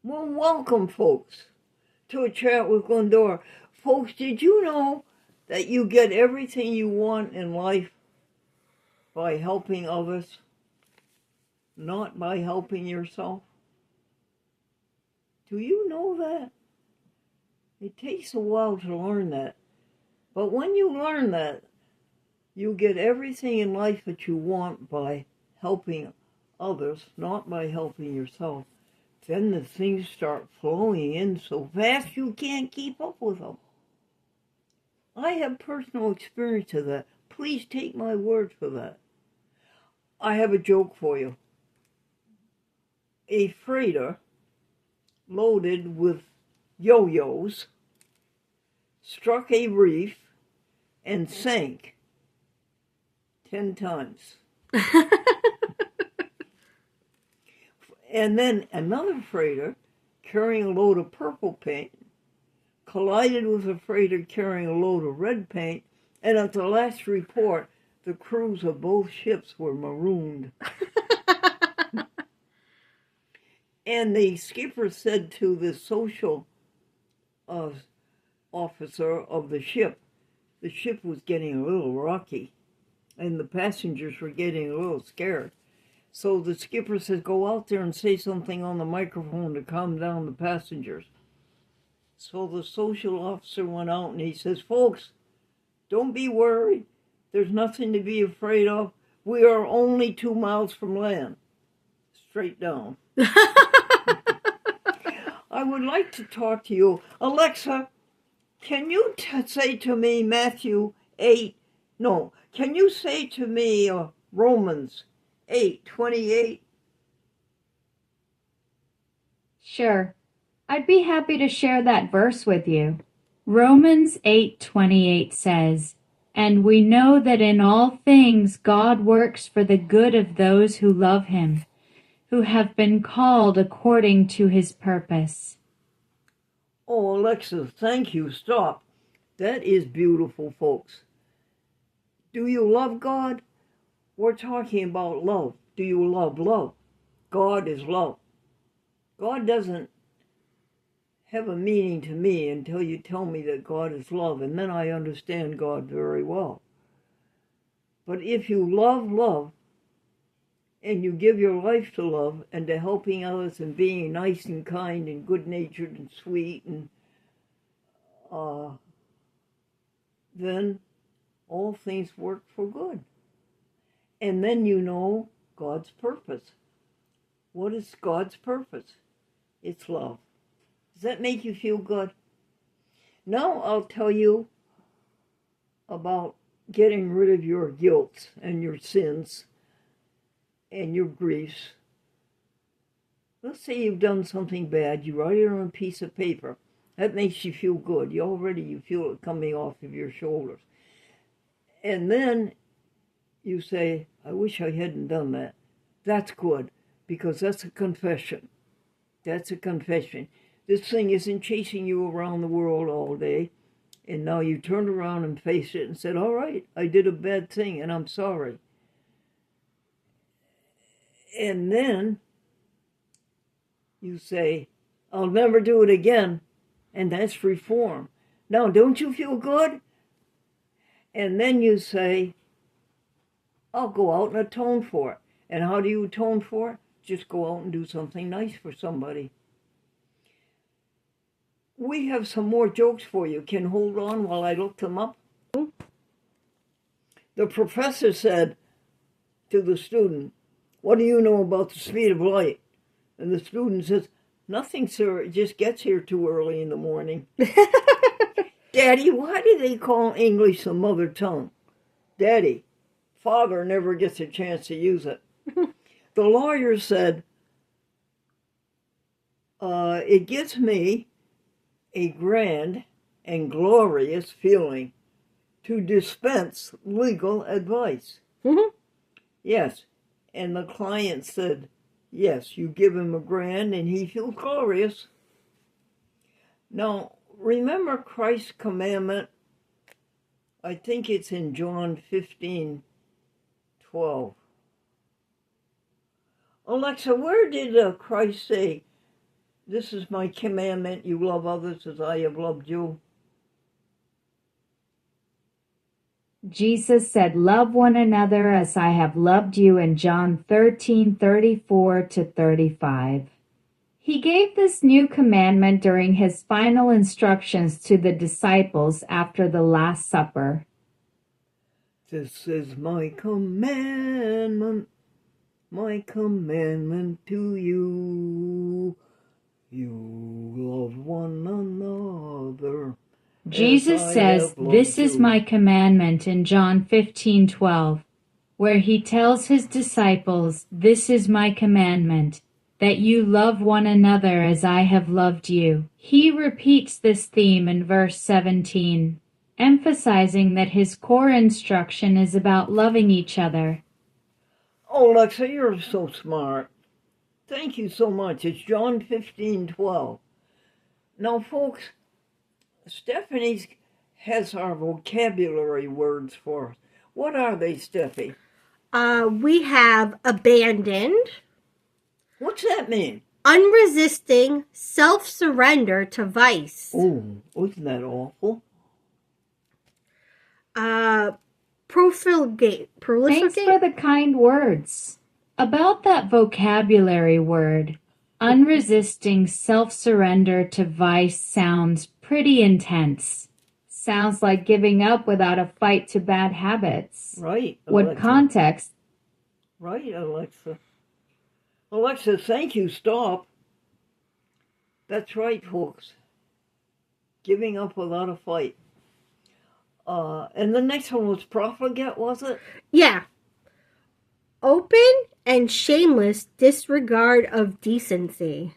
Well, welcome, folks, to a chat with Glendora. Folks, did you know that you get everything you want in life by helping others, not by helping yourself? Do you know that? It takes a while to learn that. But when you learn that, you get everything in life that you want by helping others, not by helping yourself. Then the things start flowing in so fast you can't keep up with them. I have personal experience of that. Please take my word for that. I have a joke for you. A freighter loaded with yo-yos struck a reef and sank 10 times. And then another freighter carrying a load of purple paint collided with a freighter carrying a load of red paint, and at the last report, the crews of both ships were marooned. And the skipper said to the social officer of the ship was getting a little rocky, and the passengers were getting a little scared. So the skipper says, go out there and say something on the microphone to calm down the passengers. So the social officer went out and he says, folks, don't be worried. There's nothing to be afraid of. We are only 2 miles from land. Straight down. I would like to talk to you. Alexa, can you say to me Matthew 8? No, can you say to me Romans 8:28? Sure. I'd be happy to share that verse with you. Romans 8:28 says, "And we know that in all things God works for the good of those who love him, who have been called according to his purpose." Oh, Alexa, thank you. Stop. That is beautiful, folks. Do you love God? We're talking about love. Do you love love? God is love. God doesn't have a meaning to me until you tell me that God is love, and then I understand God very well. But if you love love, and you give your life to love and to helping others and being nice and kind and good-natured and sweet, and then all things work for good. And then you know God's purpose. What is God's purpose? It's love. Does that make you feel good? Now I'll tell you about getting rid of your guilt and your sins and your griefs. Let's say you've done something bad. You write it on a piece of paper. That makes you feel good. You feel it coming off of your shoulders. And then you say, I wish I hadn't done that. That's good, because that's a confession. That's a confession. This thing isn't chasing you around the world all day. And now you turned around and faced it and said, all right, I did a bad thing and I'm sorry. And then you say, I'll never do it again. And that's reform. Now, don't you feel good? And then you say, I'll go out and atone for it. And how do you atone for it? Just go out and do something nice for somebody. We have some more jokes for you. Can hold on while I look them up? The professor said to the student, what do you know about the speed of light? And the student says, nothing, sir. It just gets here too early in the morning. Daddy, why do they call English the mother tongue? Daddy, father never gets a chance to use it. The lawyer said, it gives me a grand and glorious feeling to dispense legal advice. Yes. And the client said, yes, you give him a grand and he feels glorious. Now, remember Christ's commandment? I think it's in John 15:12. Alexa, where did Christ say This is my commandment, you love others as I have loved you. Jesus said, "Love one another as I have loved you," in John 13:34 to 35. He gave this new commandment during his final instructions to the disciples after the Last Supper. This is my commandment to you. You love one another. Jesus says, "This is my commandment," in John 15:12, where he tells his disciples, "This is my commandment, that you love one another as I have loved you." He repeats this theme in verse 17, emphasizing that his core instruction is about loving each other. Oh, Alexa, you're so smart. Thank you so much. It's John 15:12. Now, folks, Stephanie has our vocabulary words for us. What are they, Steffi? We have abandoned, What's that mean? unresisting self-surrender to vice, Oh, isn't that awful? profligate. Thanks for the kind words. About that vocabulary word, unresisting self-surrender to vice sounds pretty intense. Sounds like giving up without a fight to bad habits. Right, What Alexa. context? Right, Alexa. Alexa, thank you, stop. That's right, folks. Giving up without a fight. And the next one was profligate, was it? Yeah. Open and shameless disregard of decency.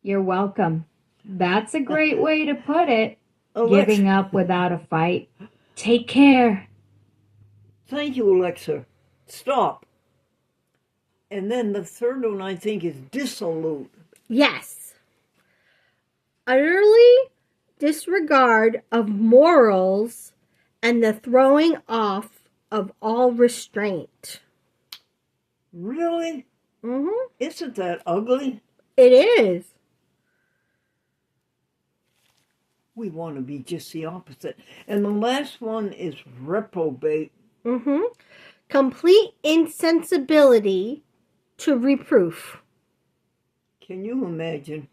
You're welcome. That's a great way to put it. Alexa. Giving up without a fight. Take care. Thank you, Alexa. Stop. And then the third one, I think, is dissolute. Yes. Utterly disregard of morals and the throwing off of all restraint. Really? Mm-hmm. Isn't that ugly? It is. We want to be just the opposite. And the last one is reprobate. Mm-hmm. Complete insensibility to reproof. Can you imagine?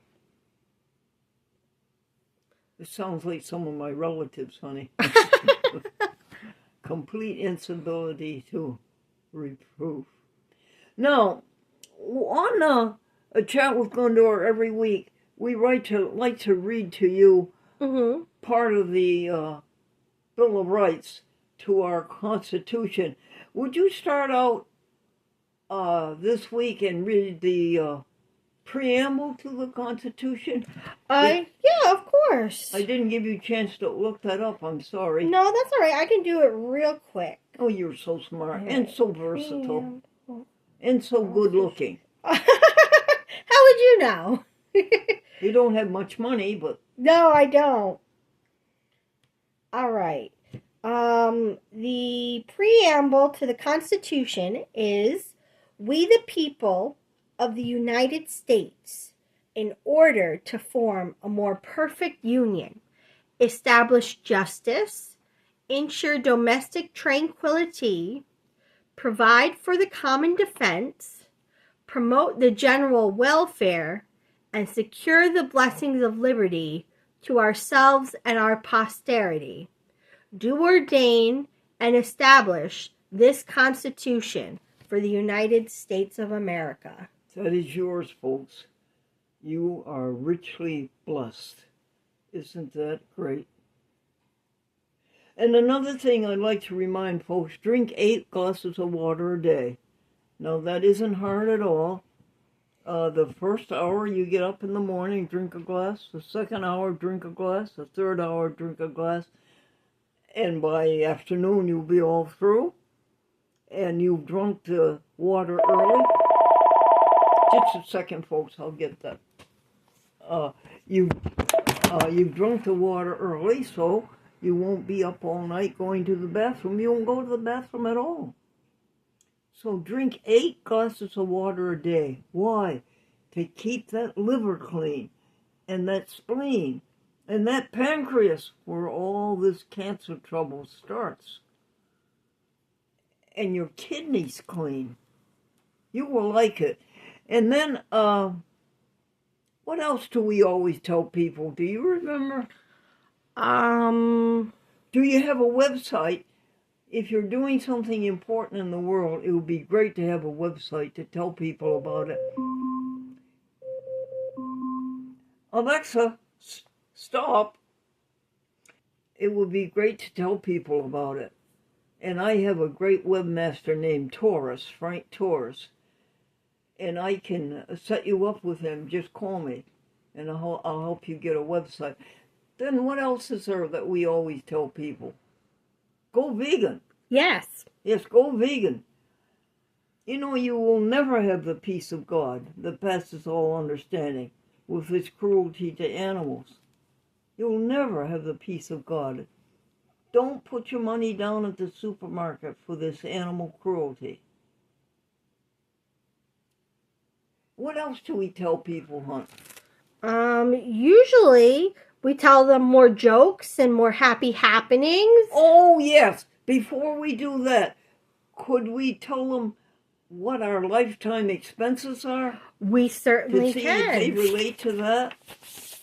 It sounds like some of my relatives, honey. Complete insensibility to reproof. Now, on a chat with Gondor every week, we like to read to you Mm-hmm. part of the Bill of Rights to our Constitution. Would you start out this week and read the preamble to the Constitution? Yeah, of course. I didn't give you a chance to look that up. I'm sorry. No, that's all right. I can do it real quick. Oh, you're so smart and so versatile and so good looking. How would you know? You don't have much money, but No, I don't. All right. The preamble to the Constitution is, "We the people of the United States, in order to form a more perfect union, establish justice, ensure domestic tranquility, provide for the common defense, promote the general welfare, and secure the blessings of liberty to ourselves and our posterity, do ordain and establish this Constitution for the United States of America." that is yours, folks. You are richly blessed. Isn't that great? And another thing I'd like to remind folks, drink 8 glasses of water a day. Now, that isn't hard at all. The first hour you get up in the morning, drink a glass. The second hour, drink a glass. The third hour, drink a glass. And by afternoon, you'll be all through. And you've drunk the water early. Just a second, folks, I'll get that. You've drunk the water early, so you won't be up all night going to the bathroom. You won't go to the bathroom at all. So drink 8 glasses of water a day. Why? To keep that liver clean, and that spleen, and that pancreas, where all this cancer trouble starts. And your kidneys clean. You will like it. And then, what else do we always tell people? Do you remember? Do you have a website? If you're doing something important in the world, it would be great to have a website to tell people about it. Alexa, stop. It would be great to tell people about it. And I have a great webmaster named Torres, Frank Torres. And I can set you up with him. Just call me, and I'll help you get a website. Then what else is there that we always tell people? Go vegan. Yes. Yes, go vegan. You know, you will never have the peace of God that passes all understanding with its cruelty to animals. You'll never have the peace of God. Don't put your money down at the supermarket for this animal cruelty. What else do we tell people, Hunt? Usually we tell them more jokes and more happy happenings. Oh, yes. Before we do that, could we tell them what our lifetime expenses are? We certainly To see can. if they relate to that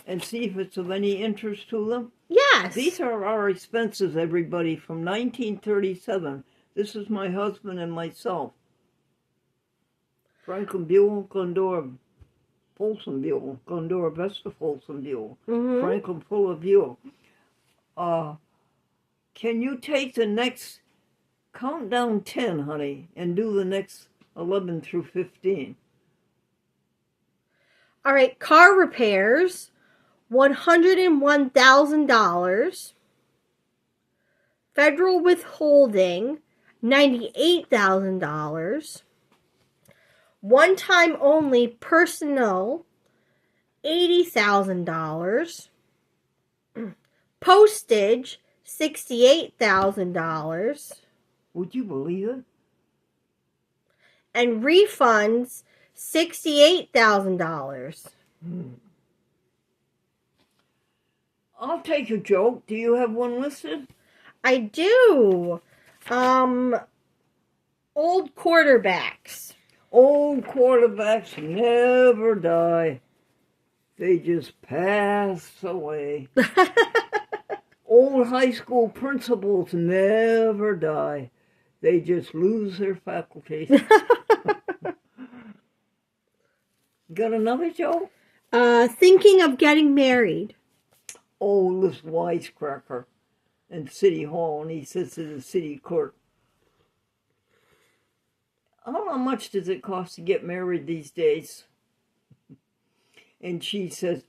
and see if it's of any interest to them? Yes. These are our expenses, everybody, from 1937. This is my husband and myself. Franklin Buell, Glendora Folsom Buell, Glendora Vesta Folsom Buell, Franklin Fuller Buell. Can you take the next, count down 10, honey, and do the next 11 through 15? All right, car repairs, $101,000. Federal withholding, $98,000. One-time only personal, $80,000. Postage, $68,000. Would you believe it? And refunds, $68,000. I'll take a joke. Do you have one listed? I do. Old quarterbacks. Old quarterbacks never die. They just pass away. Old high school principals never die. They just lose their faculties. Got another joke? Thinking of getting married. Oh, this wisecracker in City Hall, and he says to the city clerk, how much does it cost to get married these days? And she says,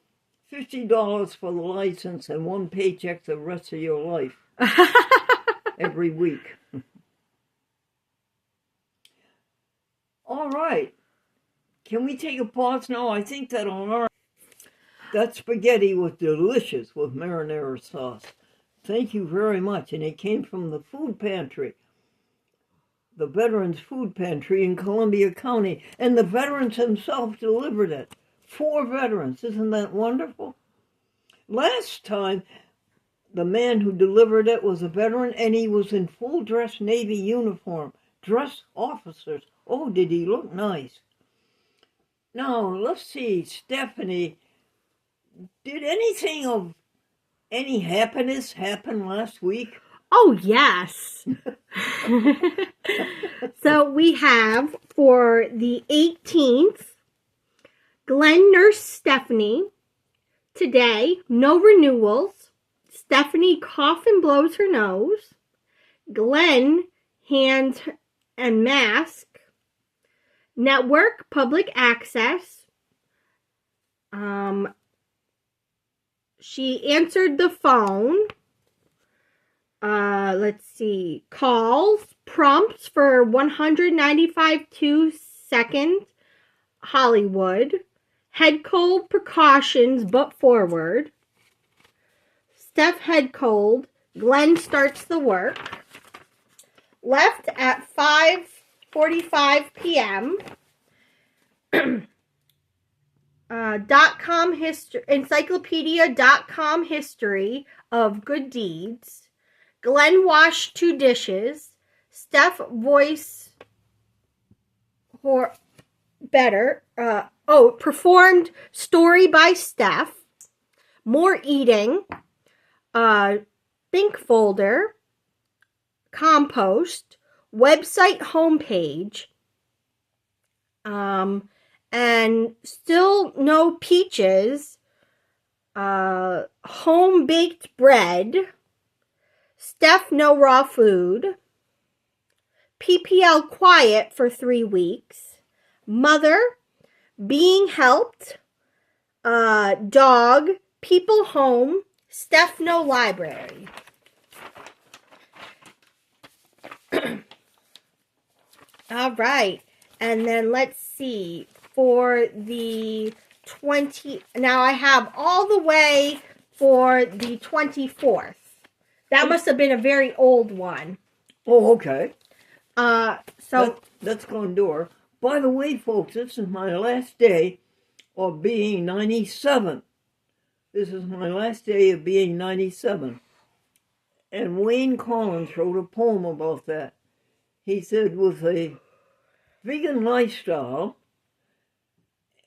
$50 for the license and 1 paycheck the rest of your life. Every week. All right. Can we take a pause now? I think that'll learn. That spaghetti was delicious with marinara sauce. Thank you very much. And it came from the food pantry. The Veterans Food Pantry in Columbia County. And the veterans themselves delivered it. 4 veterans. Isn't that wonderful? Last time, the man who delivered it was a veteran, and he was in full dress Navy uniform. Dress officers. Oh, did he look nice. Now, let's see, Stephanie, did anything of any happiness happen last week? Oh, yes. So we have for the 18th, Glenn nursed Stephanie. Today, no renewals. Stephanie coughs and blows her nose. Glenn hands and mask. Network public access. She answered the phone. Let's see. Calls, prompts for 195 2 Hollywood. Head cold precautions, but forward. Steph head cold. Glenn starts the work. Left at 5:45 8:45 p.m. .com history, encyclopedia.com history of good deeds. Glenn washed 2 dishes. Steph voice better. Performed story by Steph. More eating. Think folder. Compost. Website homepage. And still no peaches. Home baked bread. Steph no raw food. PPL quiet for 3 weeks. Mother being helped. Dog. People home. Steph no library. All right. And then let's see. For the 20... Now I have all the way for the 24th. That must have been a very old one. Oh, okay. So That's Glendora. By the way, folks, this is my last day of being 97. This is my last day of being 97. And Wayne Collins wrote a poem about that. He said, with a vegan lifestyle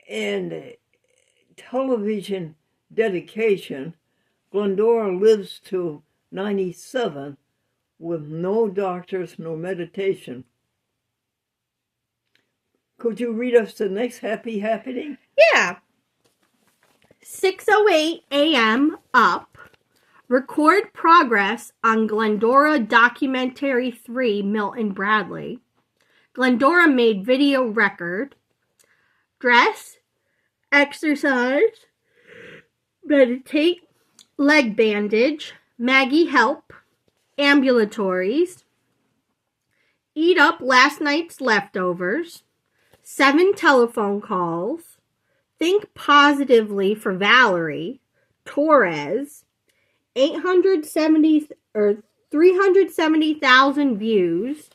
and television dedication, Glendora lives to 97 with no doctors, no meditation. Could you read us the next happy happening? yeah. 6:08 a.m. up. Record progress on Glendora Documentary 3, Milton Bradley. Glendora made video record. Dress. Exercise. Meditate. Leg bandage. Maggie help. Ambulatories. Eat up last night's leftovers. 7 telephone calls. Think positively for Valerie. Torres. 370,000 views.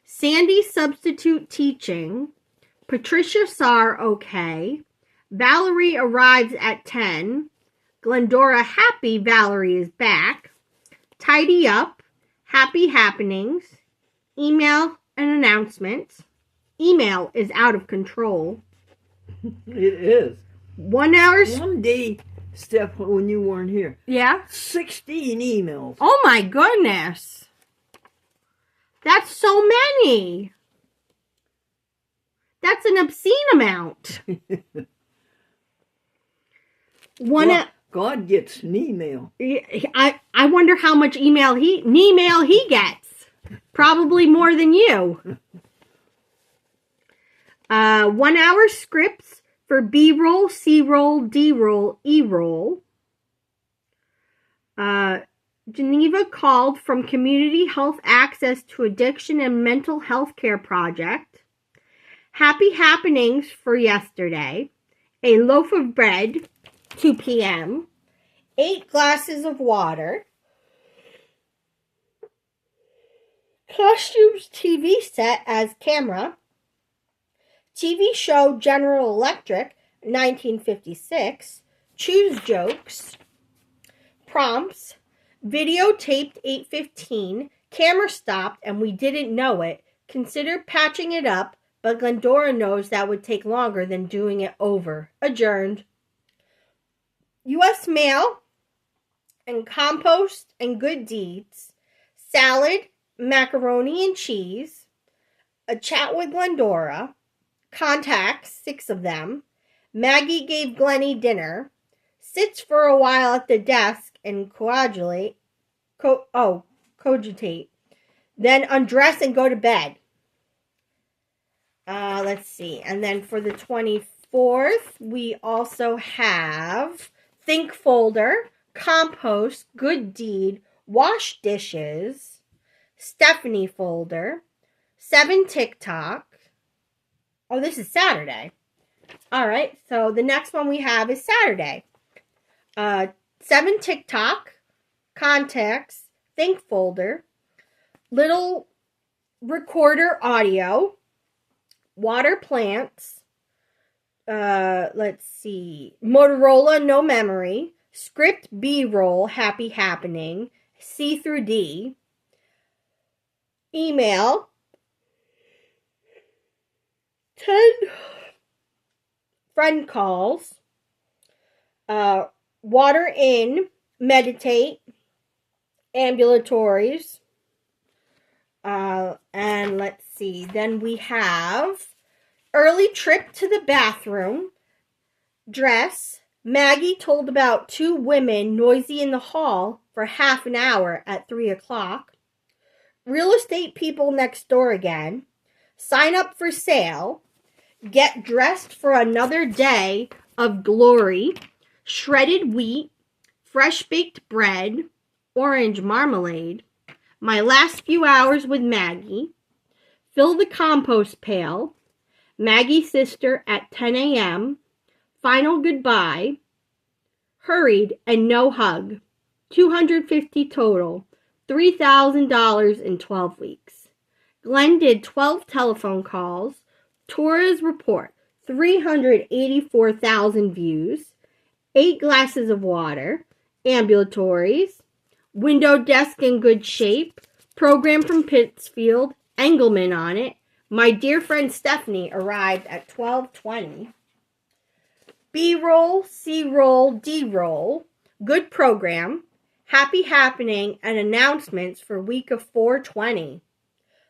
Sandy substitute teaching. Patricia Saar okay. Valerie arrives at 10. Glendora happy Valerie is back. Tidy up. Happy happenings. Email and announcements. Email is out of control. It is. 1 hour. One day, Steph, when you weren't here, Yeah. 16 emails. Oh my goodness. That's so many. That's an obscene amount. God gets an email. I wonder how much email he gets. Probably more than you. 1 hour scripts for B-roll, C-roll, D-roll, E-roll. Geneva called from Community Health Access to Addiction and Mental Health Care Project. Happy happenings for yesterday. A loaf of bread, 2 p.m. 8 glasses of water. Costumes TV set as camera. TV show General Electric, 1956. Choose jokes. Prompts. Videotaped 8:15. Camera stopped and we didn't know it. Consider patching it up, but Glendora knows that would take longer than doing it over. Adjourned. U.S. mail and compost and good deeds. Salad, macaroni and cheese. A chat with Glendora. Contacts, 6 of them. Maggie gave Glennie dinner. Sits for a while at the desk and cogitate. Then undress and go to bed. Let's see. And then for the 24th, we also have think folder, compost, good deed, wash dishes, Stephanie folder, 7 TikTok. Oh, this is Saturday. All right, so the next one we have is Saturday. 7 TikTok, contacts, think folder, little recorder audio, water plants, let's see, Motorola no memory, script B-roll happy happening, C through D, email, 10 friend calls, water in, meditate, ambulatories, and let's see, then we have early trip to the bathroom, dress, Maggie told about 2 women noisy in the hall for half an hour at 3 o'clock, real estate people next door again, sign up for sale, get dressed for another day of glory, shredded wheat, fresh baked bread, orange marmalade, my last few hours with Maggie, fill the compost pail, Maggie's sister at 10 a.m., final goodbye, hurried and no hug, $250 total, $3,000 in 12 weeks. Glenn did 12 telephone calls, Torres report, 384,000 views, 8 glasses of water, ambulatories, window desk in good shape, program from Pittsfield, Engelman on it. My dear friend Stephanie arrived at 12:20. B-roll, C-roll, D-roll, good program, happy happening, and announcements for week of 4/20.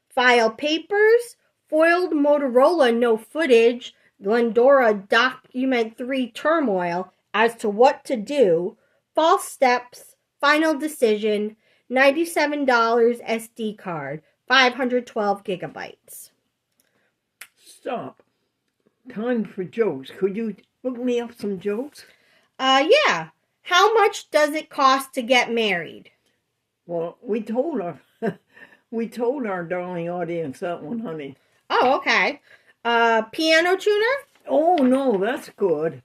File papers, foiled Motorola no footage, Glendora document 3 turmoil as to what to do, false steps, final decision, $97 SD card, 512 gigabytes. Stop. Time for jokes. Could you look me up some jokes? Yeah. How much does it cost to get married? Well, we told our darling audience that one, honey. Oh, okay. Piano tuner? Oh, no, that's good.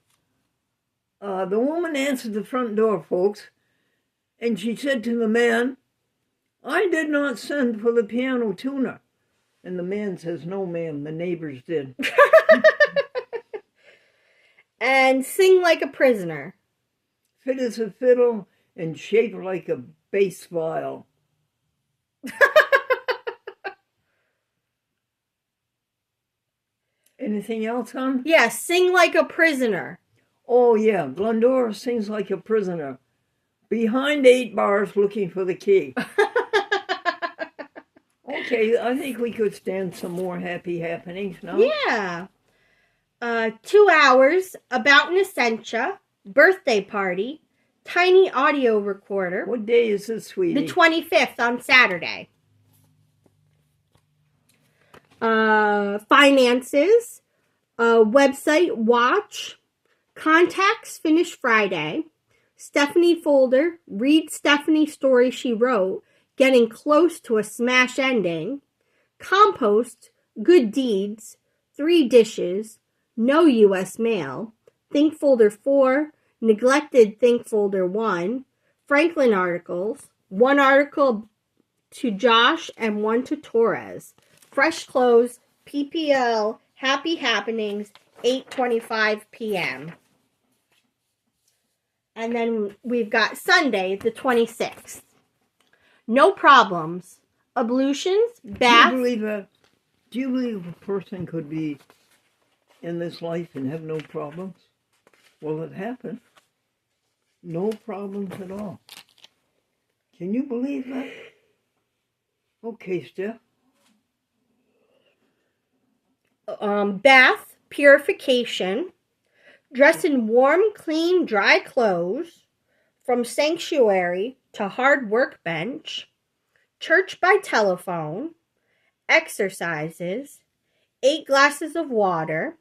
The woman answered the front door, folks, and she said to the man, I did not send for the piano tuner. And the man says, no, ma'am, the neighbors did. And sing like a prisoner. Fit as a fiddle and shaped like a bass viol. Anything else, hon? Yeah, sing like a prisoner. Oh, yeah, Glendora sings like a prisoner. Behind 8 bars looking for the key. Okay, I think we could stand some more happy happenings now. Yeah. 2 hours, about an Essentia, birthday party, tiny audio recorder. What day is this, sweetie? The 25th on Saturday. Finances, website watch, contacts finish Friday, Stephanie folder, read Stephanie's story she wrote, getting close to a smash ending, compost, good deeds, 3 dishes, no U.S. mail, think folder 4, neglected think folder 1, Franklin articles, 1 article to Josh and 1 to Torres, fresh clothes, PPL, happy happenings, 8:25 p.m. And then we've got Sunday, the 26th. No problems. Ablutions, bath. Do you believe a person could be in this life and have no problems? Well, it happened. No problems at all. Can you believe that? Okay, Steph. Bath, purification, dress in warm, clean, dry clothes, from sanctuary to hard workbench, church by telephone, exercises, 8 glasses of water,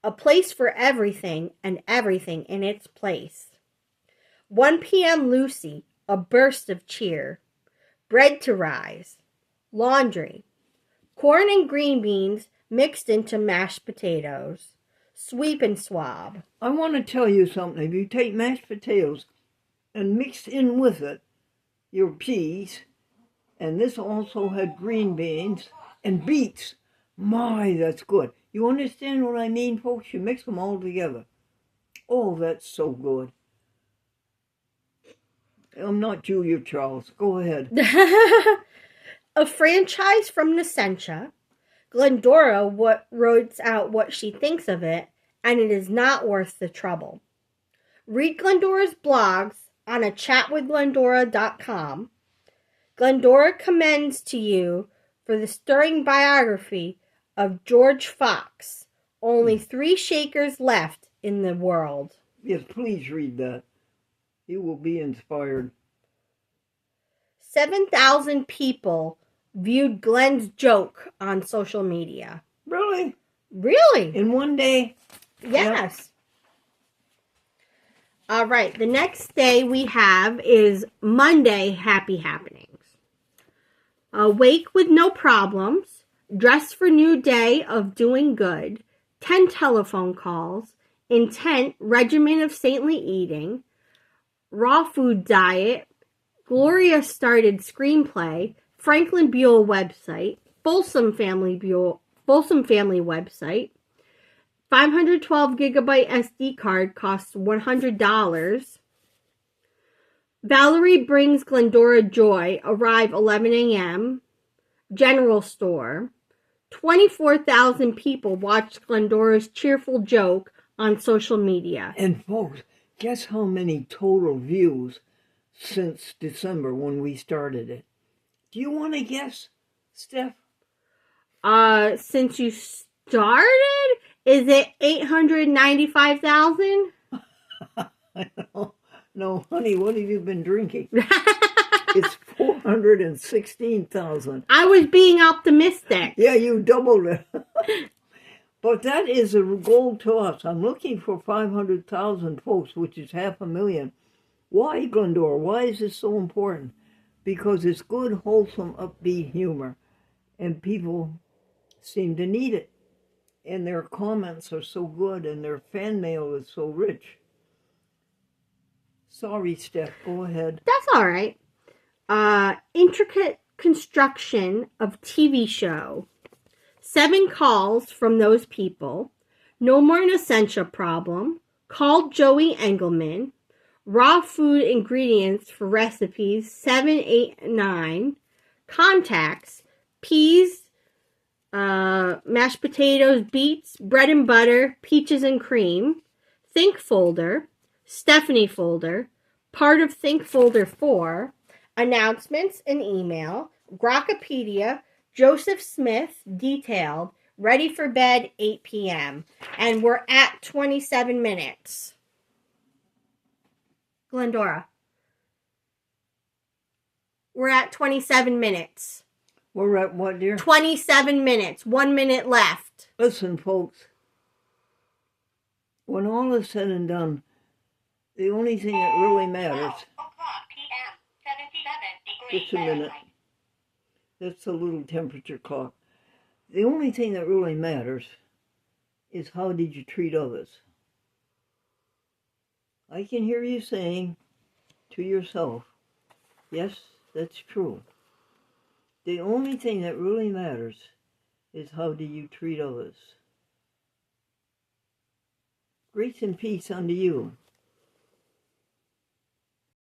a place for everything and everything in its place. 1 p.m. Lucy, a burst of cheer, bread to rise, laundry, corn and green beans mixed into mashed potatoes, sweep and swab. I want to tell you something. If you take mashed potatoes and mix in with it your peas, and this also had green beans, and beets. My, that's good. You understand what I mean, folks? You mix them all together. Oh, that's so good. I'm not Julia Charles. Go ahead. A franchise from Nescentia. Glendora wrote out what she thinks of it, and it is not worth the trouble. Read Glendora's blogs on a chatwithglendora.com. Glendora commends to you for the stirring biography of George Fox. Only 3 Shakers left in the world. Yes, please read that. You will be inspired. 7,000 people viewed Glenn's joke on social media. Really? Really? In one day? Yes. All right. The next day we have is Monday Happy Happenings. Awake with no problems. Dress for new day of doing good. 10 telephone calls. Intent regimen of saintly eating. Raw food diet. Gloria started screenplay. Franklin Buell website. Folsom Family website. 512 gigabyte SD card costs $100. Valerie brings Glendora joy. Arrive 11 a.m. General store. 24,000 people watched Glendora's cheerful joke on social media. And folks, guess how many total views since December when we started it? Do you want to guess, Steph? Since you started, is it 895,000? No, honey, what have you been drinking? It's 416,000. I was being optimistic. Yeah, you doubled it. But that is a goal to us. I'm looking for 500,000 folks, which is 500,000. Why, Glendora? Why is this so important? Because it's good, wholesome, upbeat humor. And people seem to need it. And their comments are so good, and their fan mail is so rich. Sorry, Steph, go ahead. That's all right. Intricate construction of TV show. 7 calls from those people. No more Nescentia problem. Called Joey Engelman. Raw food ingredients for recipes 7, 8, 9. Contacts. Peas, mashed potatoes, beets, bread and butter, peaches and cream. Think folder. Stephanie folder. Part of Think folder 4. Announcements and email. Grokkapedia. Joseph Smith, detailed. Ready for bed, 8 p.m. And we're at 27 minutes. Glendora. We're at 27 minutes. We're at what, dear? 27 minutes. 1 minute left. Listen, folks. When all is said and done, the only thing that really matters... Just a minute. That's a little temperature clock. The only thing that really matters is how did you treat others. I can hear you saying to yourself, yes, that's true. The only thing that really matters is how do you treat others. Grace and peace unto you.